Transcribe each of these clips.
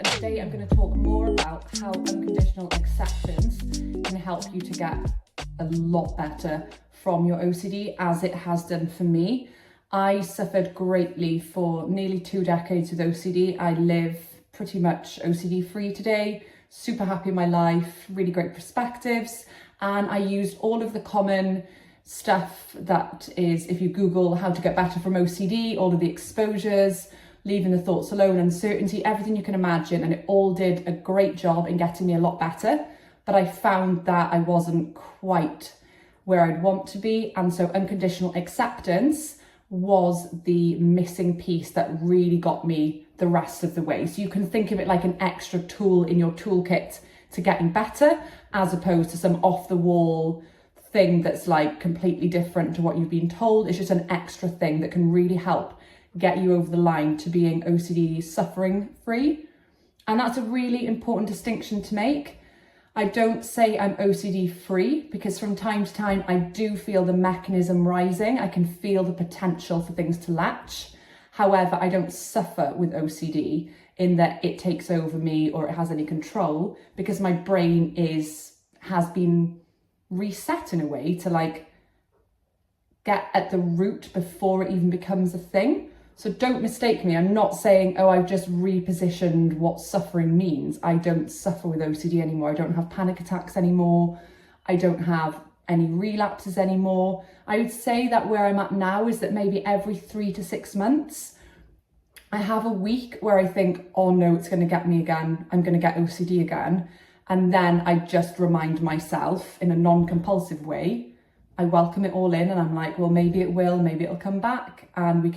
and today I'm going to talk more about how unconditional acceptance can help you to get a lot better from your OCD, as it has done for me. I suffered greatly for nearly 2 decades with OCD. I live pretty much OCD free today, super happy in my life, really great perspectives, and I used all of the common stuff that is, if you Google how to get better from OCD, all of the exposures, leaving the thoughts alone, uncertainty, everything you can imagine, and it all did a great job in getting me a lot better. But I found that I wasn't quite where I'd want to be, and so unconditional acceptance was the missing piece that really got me the rest of the way. So you can think of it like an extra tool in your toolkit to getting better, as opposed to some off-the-wall thing that's like completely different to what you've been told. It's just an extra thing that can really help get you over the line to being OCD suffering free. And that's a really important distinction to make. I don't say I'm OCD free, because from time to time I do feel the mechanism rising. I can feel the potential for things to latch. However, I don't suffer with OCD in that it takes over me or it has any control, because my brain has been reset in a way to like get at the root before it even becomes a thing. So don't mistake me. I'm not saying, oh, I've just repositioned what suffering means. I don't suffer with OCD anymore. I don't have panic attacks anymore. I don't have any relapses anymore. I would say that where I'm at now is that maybe every 3 to 6 months, I have a week where I think, oh no, it's going to get me again. I'm going to get OCD again. And then I just remind myself in a non-compulsive way, I welcome it all in, and I'm like, well, maybe it will, maybe it'll come back, and we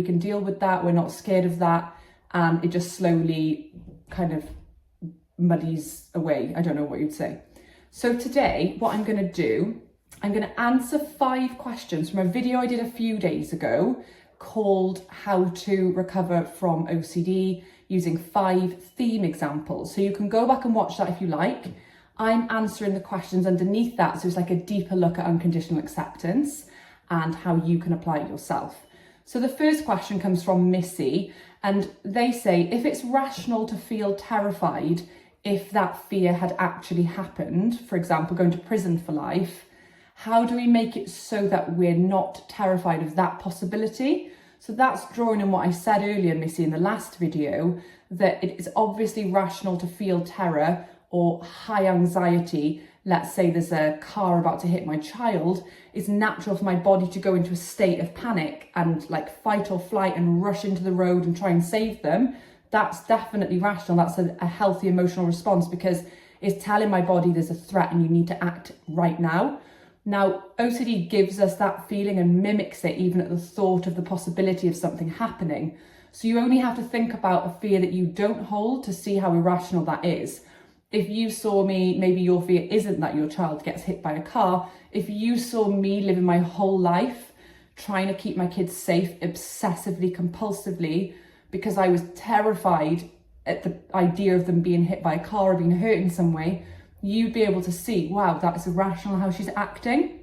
can deal with that. We're not scared of that. And it just slowly kind of muddies away. I don't know what you'd say. So today, what I'm going to do, I'm going to answer 5 questions from a video I did a few days ago called How to Recover from OCD, using 5 theme examples. So you can go back and watch that if you like. I'm answering the questions underneath that, so it's like a deeper look at unconditional acceptance and how you can apply it yourself. So the first question comes from Missy, and they say, if it's rational to feel terrified if that fear had actually happened, for example, going to prison for life, how do we make it so that we're not terrified of that possibility? So that's drawing on what I said earlier, Missy, in the last video, that it is obviously rational to feel terror or high anxiety. Let's say there's a car about to hit my child. It's natural for my body to go into a state of panic and like fight or flight and rush into the road and try and save them. That's definitely rational. That's a healthy emotional response, because it's telling my body there's a threat and you need to act right now. Now, OCD gives us that feeling and mimics it even at the thought of the possibility of something happening. So you only have to think about a fear that you don't hold to see how irrational that is. If you saw me, maybe your fear isn't that your child gets hit by a car. If you saw me living my whole life trying to keep my kids safe obsessively, compulsively, because I was terrified at the idea of them being hit by a car or being hurt in some way, you'd be able to see, wow, that's irrational how she's acting.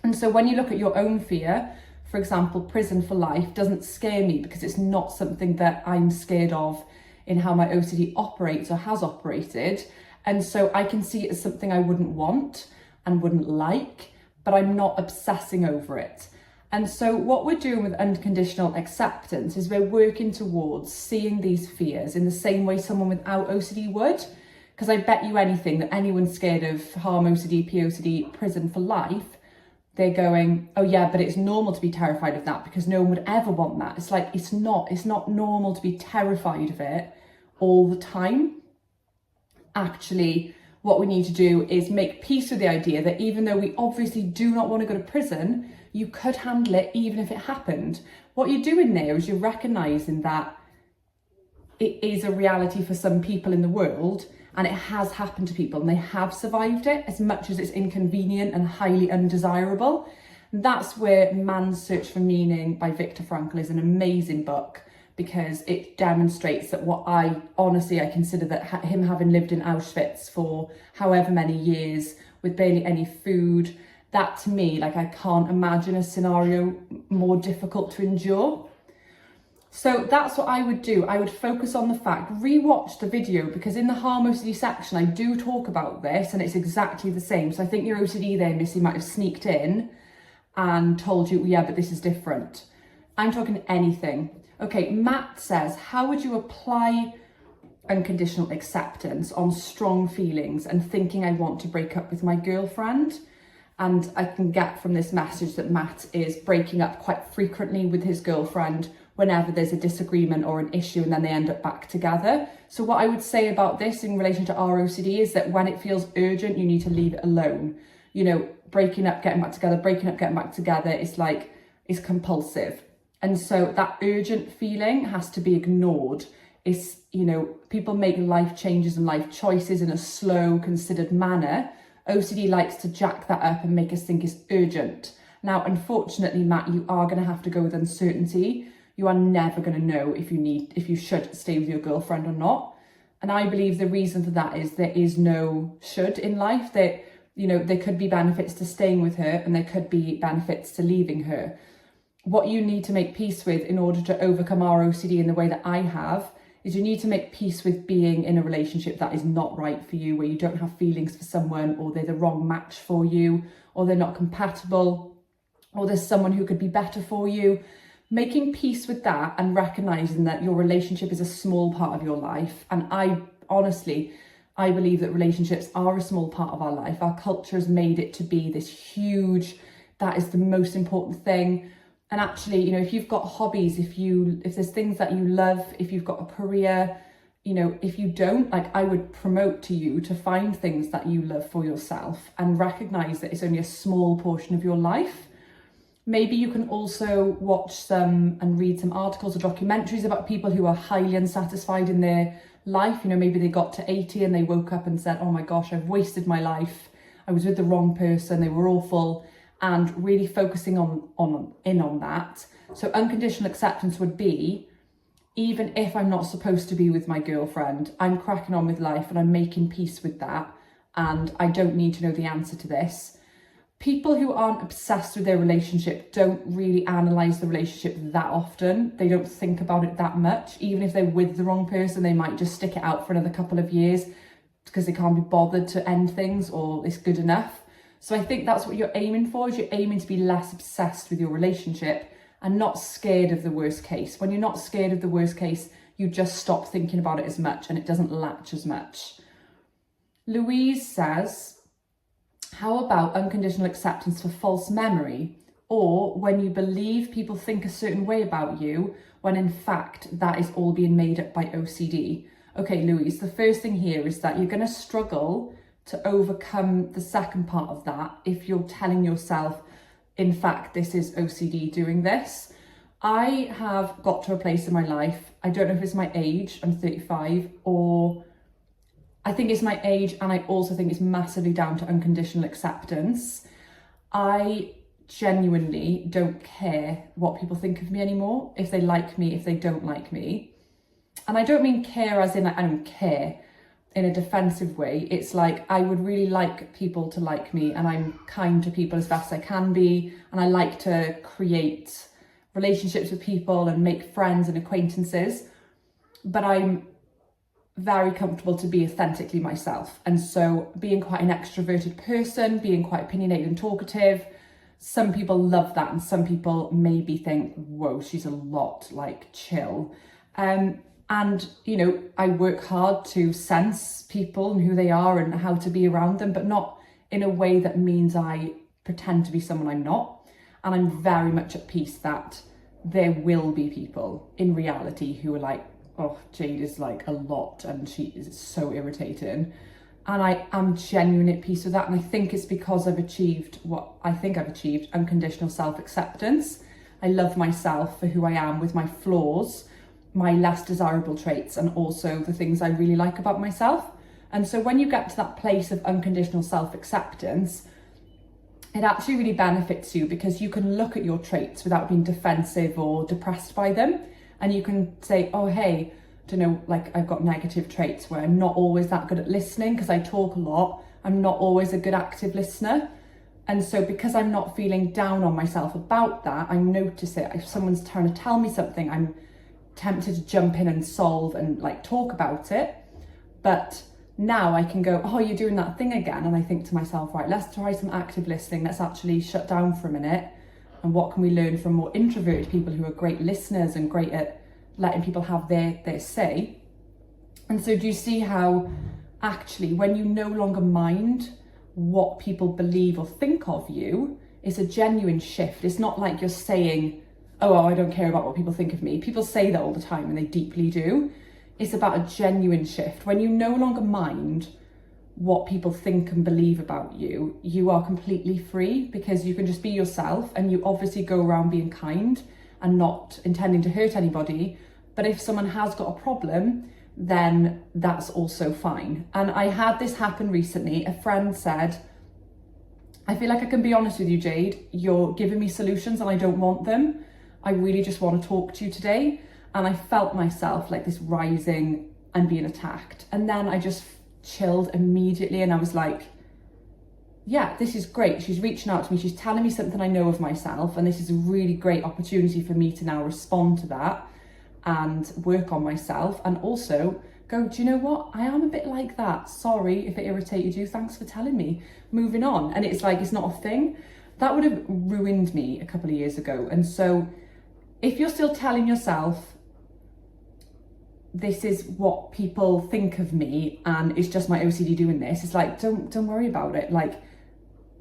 And so when you look at your own fear, for example, prison for life doesn't scare me, because it's not something that I'm scared of in how my OCD operates or has operated. And so I can see it as something I wouldn't want and wouldn't like, but I'm not obsessing over it. And so what we're doing with unconditional acceptance is we're working towards seeing these fears in the same way someone without OCD would. Because I bet you anything that anyone scared of harm, OCD, POCD, prison for life, they're going, oh yeah, but it's normal to be terrified of that because no one would ever want that. It's like, it's not normal to be terrified of it all the time. Actually, what we need to do is make peace with the idea that even though we obviously do not want to go to prison, you could handle it even if it happened. What you're doing there is you're recognizing that it is a reality for some people in the world, and it has happened to people and they have survived it, as much as it's inconvenient and highly undesirable. That's where Man's Search for Meaning by Viktor Frankl is an amazing book, because it demonstrates that what I consider that him having lived in Auschwitz for however many years with barely any food, that to me, like, I can't imagine a scenario more difficult to endure. So that's what I would do. I would focus on the fact, rewatch the video, because in the harm OCD section, I do talk about this and it's exactly the same. So I think your OCD there, Missy, might have sneaked in and told you, yeah, but this is different. I'm talking anything. Okay, Matt says, how would you apply unconditional acceptance on strong feelings and thinking I want to break up with my girlfriend? And I can get from this message that Matt is breaking up quite frequently with his girlfriend whenever there's a disagreement or an issue, and then they end up back together. So what I would say about this in relation to our OCD is that when it feels urgent, you need to leave it alone. You know, breaking up, getting back together, breaking up, getting back together, it's compulsive. And so that urgent feeling has to be ignored. It's, you know, people make life changes and life choices in a slow, considered manner. OCD likes to jack that up and make us think it's urgent. Now, unfortunately, Matt, you are going to have to go with uncertainty. You are never going to know if you should stay with your girlfriend or not. And I believe the reason for that is there is no should in life. That, you know, there could be benefits to staying with her and there could be benefits to leaving her. What you need to make peace with in order to overcome our OCD in the way that I have is you need to make peace with being in a relationship that is not right for you, where you don't have feelings for someone, or they're the wrong match for you, or they're not compatible, or there's someone who could be better for you. Making peace with that and recognizing that your relationship is a small part of your life. And I believe that relationships are a small part of our life. Our culture has made it to be this huge, that is the most important thing. And actually, you know, if you've got hobbies, if there's things that you love, if you've got a career, you know, if you don't, like, I would promote to you to find things that you love for yourself and recognize that it's only a small portion of your life. Maybe you can also watch some and read some articles or documentaries about people who are highly unsatisfied in their life. You know, maybe they got to 80 and they woke up and said, oh my gosh, I've wasted my life. I was with the wrong person. They were awful. And really focusing on that. So unconditional acceptance would be, even if I'm not supposed to be with my girlfriend, I'm cracking on with life and I'm making peace with that. And I don't need to know the answer to this. People who aren't obsessed with their relationship don't really analyze the relationship that often. They don't think about it that much. Even if they're with the wrong person, they might just stick it out for another couple of years because they can't be bothered to end things, or it's good enough. So I think that's what you're aiming for, is you're aiming to be less obsessed with your relationship and not scared of the worst case. When you're not scared of the worst case, you just stop thinking about it as much and it doesn't latch as much. Louise says, how about unconditional acceptance for false memory, or when you believe people think a certain way about you when in fact that is all being made up by OCD? Okay, Louise, the first thing here is that you're going to struggle to overcome the second part of that if you're telling yourself, in fact, this is OCD doing this. I have got to a place in my life, I don't know if it's my age, I'm 35, or I think it's my age, and I also think it's massively down to unconditional acceptance. I genuinely don't care what people think of me anymore, if they like me, if they don't like me. And I don't mean care as in, like, I don't care in a defensive way. It's like, I would really like people to like me, and I'm kind to people as best I can be, and I like to create relationships with people and make friends and acquaintances, but I'm very comfortable to be authentically myself. And so being quite an extroverted person, being quite opinionated and talkative, some people love that, and some people maybe think, whoa, she's a lot like chill. And, you know, I work hard to sense people and who they are and how to be around them, but not in a way that means I pretend to be someone I'm not. And I'm very much at peace that there will be people in reality who are like, oh, Jade is like a lot and she is so irritating. And I am genuinely at peace with that. And I think it's because I've achieved what I think I've achieved, unconditional self-acceptance. I love myself for who I am, with my flaws, my less desirable traits, and also the things I really like about myself. And so when you get to that place of unconditional self-acceptance, it actually really benefits you, because you can look at your traits without being defensive or depressed by them. And you can say, oh, hey, don't know, like, I've got negative traits where I'm not always that good at listening because I talk a lot. I'm not always a good active listener. And so because I'm not feeling down on myself about that, I notice it. If someone's trying to tell me something, I'm tempted to jump in and solve and like talk about it. But now I can go, oh, you're doing that thing again. And I think to myself, right, let's try some active listening. Let's actually shut down for a minute. And what can we learn from more introverted people who are great listeners and great at letting people have their say? And so do you see how actually when you no longer mind what people believe or think of you, it's a genuine shift. It's not like you're saying, oh, I don't care about what people think of me. People say that all the time and they deeply do. It's about a genuine shift. When you no longer mind what people think and believe about you, you are completely free because you can just be yourself, and you obviously go around being kind and not intending to hurt anybody. But if someone has got a problem, then that's also fine. And I had this happen recently. A friend said, I feel like I can be honest with you, Jade. You're giving me solutions and I don't want them. I really just want to talk to you today. And I felt myself like this rising and being attacked. And then I just chilled immediately and I was like, yeah, this is great. She's reaching out to me. She's telling me something I know of myself. And this is a really great opportunity for me to now respond to that and work on myself. And also go, do you know what? I am a bit like that. Sorry if it irritated you. Thanks for telling me. Moving on. And it's like, it's not a thing. That would have ruined me a couple of years ago. And so if you're still telling yourself, this is what people think of me and it's just my OCD doing this, it's like, don't worry about it. Like,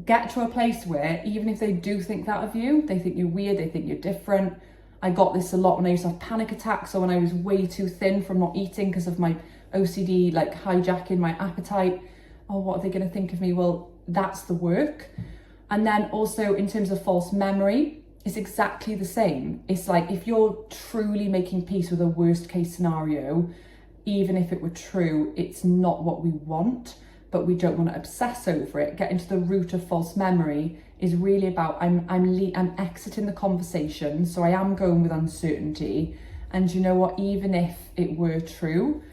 get to a place where even if they do think that of you, they think you're weird, they think you're different. I got this a lot when I used to have panic attacks, or when I was way too thin from not eating because of my OCD, like hijacking my appetite. Oh, what are they going to think of me? Well, that's the work. And then also in terms of false memory, it's exactly the same. It's like, if you're truly making peace with a worst case scenario, even if it were true, it's not what we want, but we don't want to obsess over it. Getting to the root of false memory is really about, I'm exiting the conversation. So I am going with uncertainty. And you know what, even if it were true,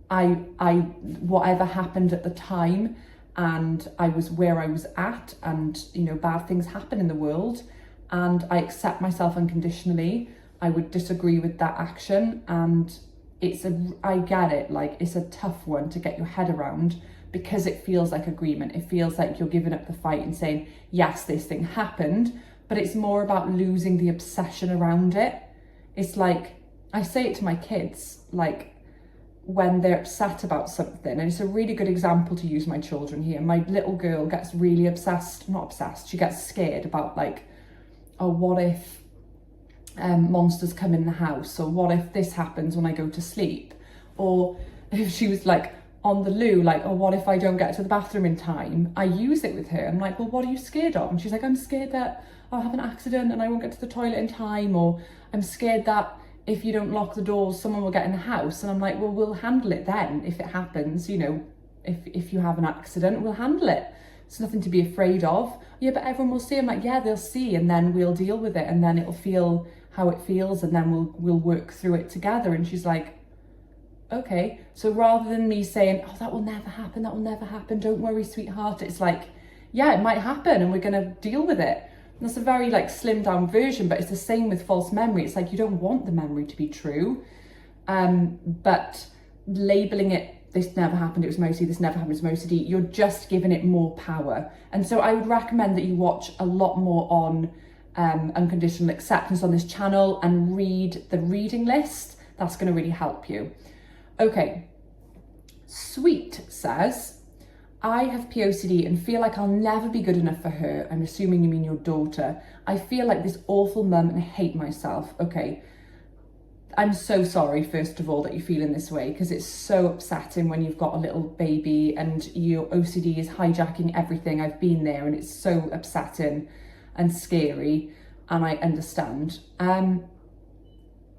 I whatever happened at the time, and I was where I was at, and you know, bad things happen in the world, and I accept myself unconditionally. I would disagree with that action, and I get it, like, it's a tough one to get your head around because it feels like agreement. It feels like you're giving up the fight and saying, yes, this thing happened, but it's more about losing the obsession around it. It's like, I say it to my kids, like, when they're upset about something, and it's a really good example to use my children here. My little girl gets really not obsessed, she gets scared about, like, oh, what if monsters come in the house? Or what if this happens when I go to sleep? Or if she was like on the loo, like, oh, what if I don't get to the bathroom in time? I use it with her. I'm like, well, what are you scared of? And she's like, I'm scared that I'll have an accident and I won't get to the toilet in time. Or I'm scared that if you don't lock the doors, someone will get in the house. And I'm like, well, we'll handle it then. If it happens, you know, if you have an accident, we'll handle it. It's nothing to be afraid of. Yeah, but everyone will see. I'm like, yeah, they'll see, and then we'll deal with it, and then it'll feel how it feels, and then we'll work through it together. And she's like, okay. So rather than me saying, oh, that will never happen, don't worry, sweetheart, it's like, yeah, it might happen, and we're gonna deal with it. And that's a very like slimmed down version, but it's the same with false memory. It's like, you don't want the memory to be true, but labeling it, this never happened, it was my OCD, this never happened, it was my OCD, you're just giving it more power. And so I would recommend that you watch a lot more on Unconditional Acceptance on this channel and read the reading list. That's going to really help you. Okay, Sweet says, I have POCD and feel like I'll never be good enough for her. I'm assuming you mean your daughter. I feel like this awful mum and I hate myself. Okay. I'm so sorry, first of all, that you're feeling this way, because it's so upsetting when you've got a little baby and your OCD is hijacking everything. I've been there and it's so upsetting and scary, and I understand.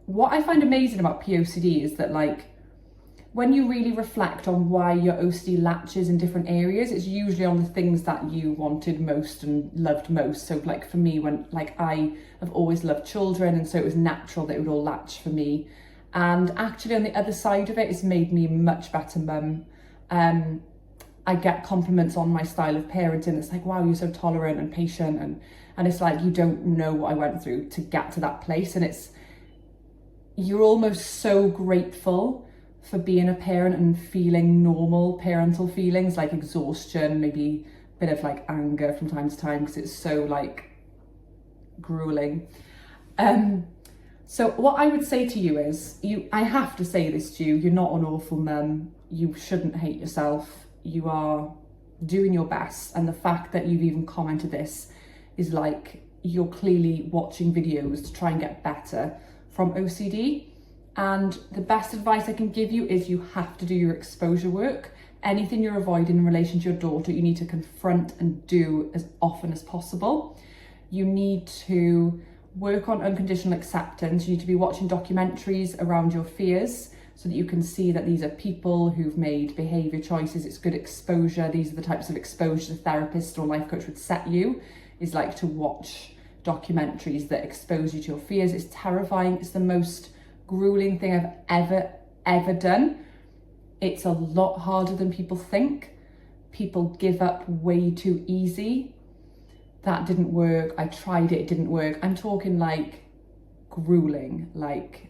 What I find amazing about POCD is that, like, when you really reflect on why your OCD latches in different areas, it's usually on the things that you wanted most and loved most. So like for me, when like I have always loved children, and so it was natural that it would all latch for me. And actually on the other side of it, it's made me a much better mum. I get compliments on my style of parenting. It's like, wow, you're so tolerant and patient. And it's like, you don't know what I went through to get to that place. And you're almost so grateful for being a parent and feeling normal parental feelings like exhaustion, maybe a bit of like anger from time to time because it's so like grueling. So what I would say to you is, I have to say this to you, you're not an awful mum. You shouldn't hate yourself. You are doing your best. And the fact that you've even commented this is like, you're clearly watching videos to try and get better from OCD. And the best advice I can give you is you have to do your exposure work. Anything you're avoiding in relation to your daughter, you need to confront and do as often as possible. You need to work on unconditional acceptance. You need to be watching documentaries around your fears so that you can see that these are people who've made behaviour choices. It's good exposure. These are the types of exposure a therapist or life coach would set you, is like to watch documentaries that expose you to your fears. It's terrifying. It's the most grueling thing I've ever done. It's a lot harder than people think. People give up way too easy. That didn't work. I tried it, it didn't work. I'm talking like grueling, like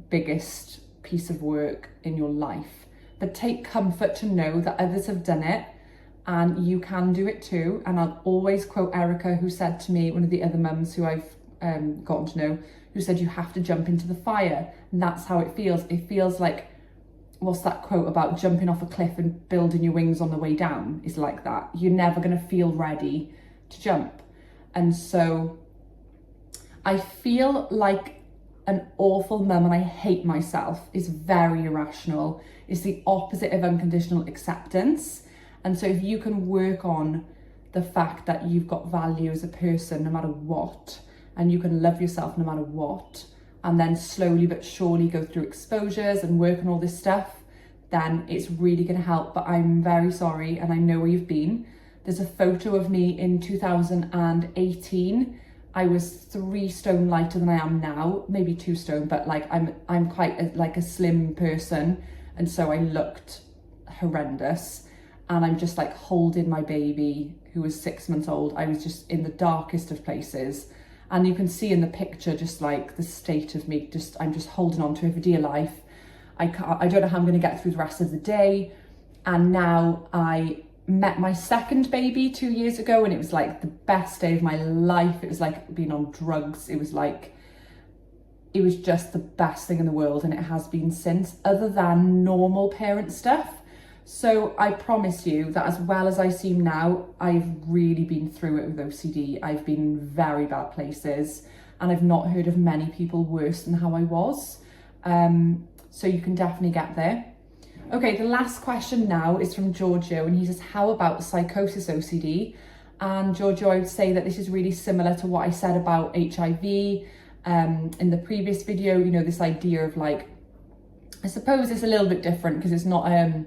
biggest piece of work in your life. But take comfort to know that others have done it and you can do it too. And I'll always quote Erica, who said to me, one of the other mums who I've gotten to know, who said you have to jump into the fire. And that's how it feels. It feels like, what's that quote about jumping off a cliff and building your wings on the way down? Is like that. You're never going to feel ready to jump. And so I feel like an awful mum and I hate myself is very irrational. It's the opposite of unconditional acceptance. And so if you can work on the fact that you've got value as a person no matter what, and you can love yourself no matter what, and then slowly but surely go through exposures and work on all this stuff, then it's really going to help. But I'm very sorry, and I know where you've been. There's a photo of me in 2018. I was 3 stone lighter than I am now, maybe 2 stone, but like I'm quite a slim person, and so I looked horrendous. And I'm just like holding my baby who was 6 months old. I was just in the darkest of places. And you can see in the picture just like the state of me, I'm just holding on to it for dear life. I don't know how I'm going to get through the rest of the day. And now I met my second baby 2 years ago, and it was like the best day of my life. It was like being on drugs. It was just the best thing in the world, and it has been since, other than normal parent stuff. So I promise you that as well as I seem now, I've really been through it with OCD. I've been in very bad places, and I've not heard of many people worse than how I was. So you can definitely get there. Okay, the last question now is from Giorgio, and he says, how about psychosis OCD? And Giorgio, I would say that this is really similar to what I said about HIV in the previous video. You know, this idea of like, I suppose it's a little bit different because it's not a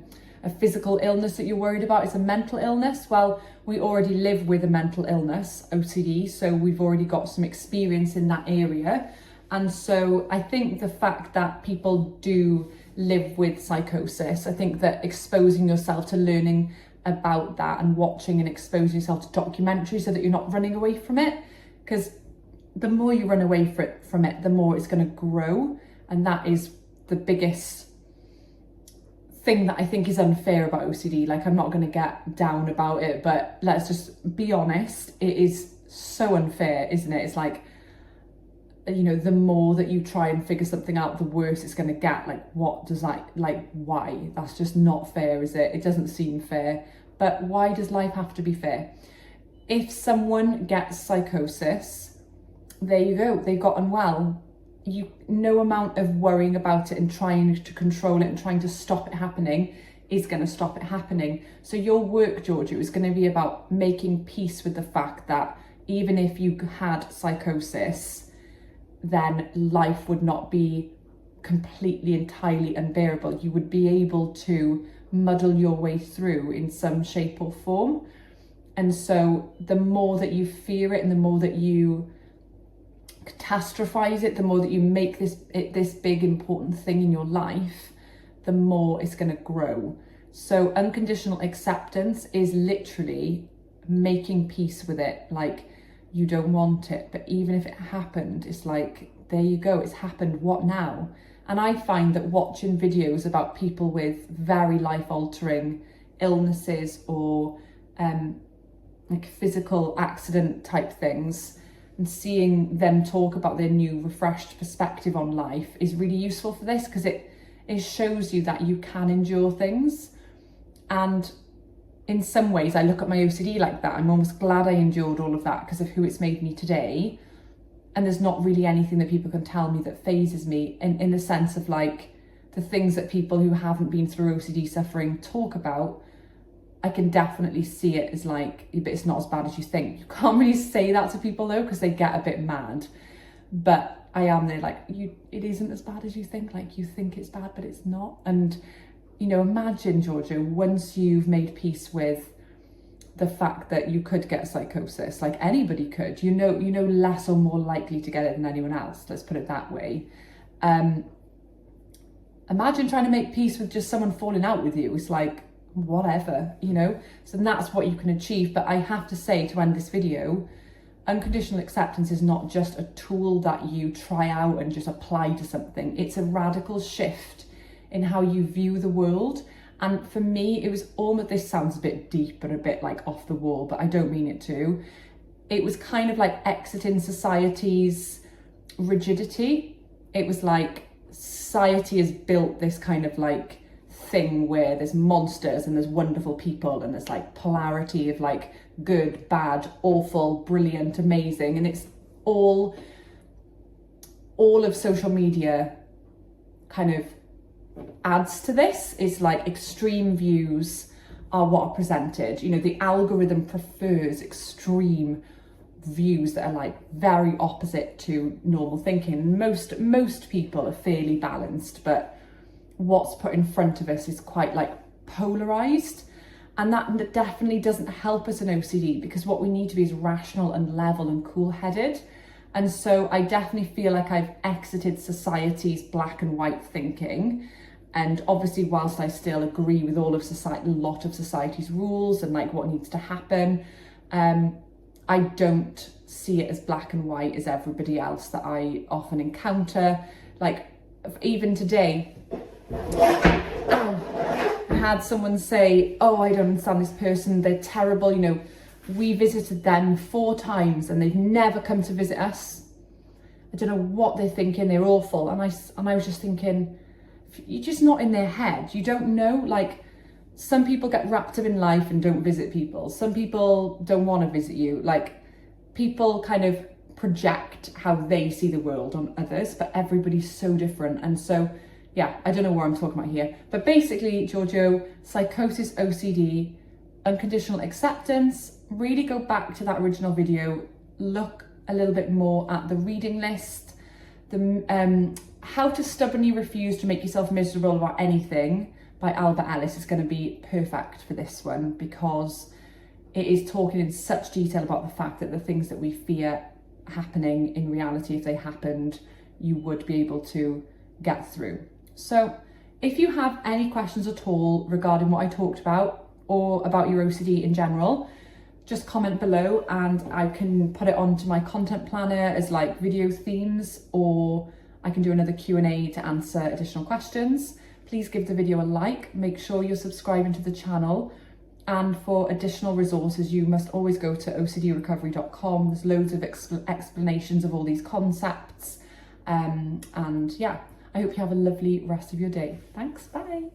physical illness that you're worried about, it's a mental illness. Well, we already live with a mental illness, OCD, so we've already got some experience in that area. And so I think the fact that people do live with psychosis, I think that exposing yourself to learning about that and watching and exposing yourself to documentaries so that you're not running away from it, because the more you run away from it, the more it's going to grow. And that is the biggest thing that I think is unfair about OCD. Like, I'm not going to get down about it, but let's just be honest. It is so unfair, isn't it? It's like, you know, the more that you try and figure something out, the worse it's going to get. Like, what does that, like, why? That's just not fair, is it? It doesn't seem fair. But why does life have to be fair? If someone gets psychosis, there you go, they got unwell. No amount of worrying about it and trying to control it and trying to stop it happening is going to stop it happening. So your work, Giorgio, is going to be about making peace with the fact that even if you had psychosis, then life would not be completely, entirely unbearable. You would be able to muddle your way through in some shape or form. And so the more that you fear it and the more that you catastrophize it, the more that you make this big important thing in your life, the more it's going to grow. So unconditional acceptance is literally making peace with it. Like, you don't want it, but even if it happened, it's like there you go, it's happened, what now? And I find that watching videos about people with very life-altering illnesses or like physical accident type things, and seeing them talk about their new refreshed perspective on life is really useful for this, because it shows you that you can endure things. And in some ways I look at my OCD like that. I'm almost glad I endured all of that because of who it's made me today. And there's not really anything that people can tell me that phases me, in the sense of like the things that people who haven't been through OCD suffering talk about. I can definitely see it as like, but it's not as bad as you think. You can't really say that to people though, because they get a bit mad. But I am there like, it isn't as bad as you think. Like, you think it's bad, but it's not. And, you know, imagine, Giorgio, once you've made peace with the fact that you could get psychosis, like anybody could, you know less or more likely to get it than anyone else, let's put it that way. Imagine trying to make peace with just someone falling out with you. It's like, whatever, you know. So that's what you can achieve. But I have to say, to end this video, unconditional acceptance is not just a tool that you try out and just apply to something. It's a radical shift in how you view the world. And for me, it was almost, this sounds a bit deep and a bit like off the wall, but I don't mean it to. It was kind of like exiting society's rigidity. It was like society has built this kind of like thing where there's monsters and there's wonderful people, and there's like polarity of like good, bad, awful, brilliant, amazing. And it's all of social media kind of adds to this. It's like extreme views are what are presented. You know, the algorithm prefers extreme views that are like very opposite to normal thinking. Most people are fairly balanced, but what's put in front of us is quite like polarized, and that definitely doesn't help us in OCD, because what we need to be is rational and level and cool-headed. And so I definitely feel like I've exited society's black and white thinking. And obviously, whilst I still agree with all of society, a lot of society's rules and like what needs to happen, I don't see it as black and white as everybody else that I often encounter. Like, even today, I had someone say, oh, I don't understand this person, they're terrible, you know, we visited them 4 times and they've never come to visit us. I don't know what they're thinking, they're awful. And I was just thinking, you're just not in their head. You don't know, like, some people get wrapped up in life and don't visit people. Some people don't want to visit you. Like, people kind of project how they see the world on others, but everybody's so different. And so, yeah, I don't know what I'm talking about here. But basically, Giorgio, psychosis, OCD, unconditional acceptance, really go back to that original video, look a little bit more at the reading list, the How to Stubbornly Refuse to Make Yourself Miserable About Anything by Albert Ellis is going to be perfect for this one, because it is talking in such detail about the fact that the things that we fear happening in reality, if they happened, you would be able to get through. So if you have any questions at all regarding what I talked about or about your OCD in general, just comment below and I can put it onto my content planner as like video themes, or I can do another Q&A to answer additional questions. Please give the video a like, make sure you're subscribing to the channel, and for additional resources you must always go to ocdrecovery.com. There's loads of explanations of all these concepts, and yeah, I hope you have a lovely rest of your day. Thanks, bye.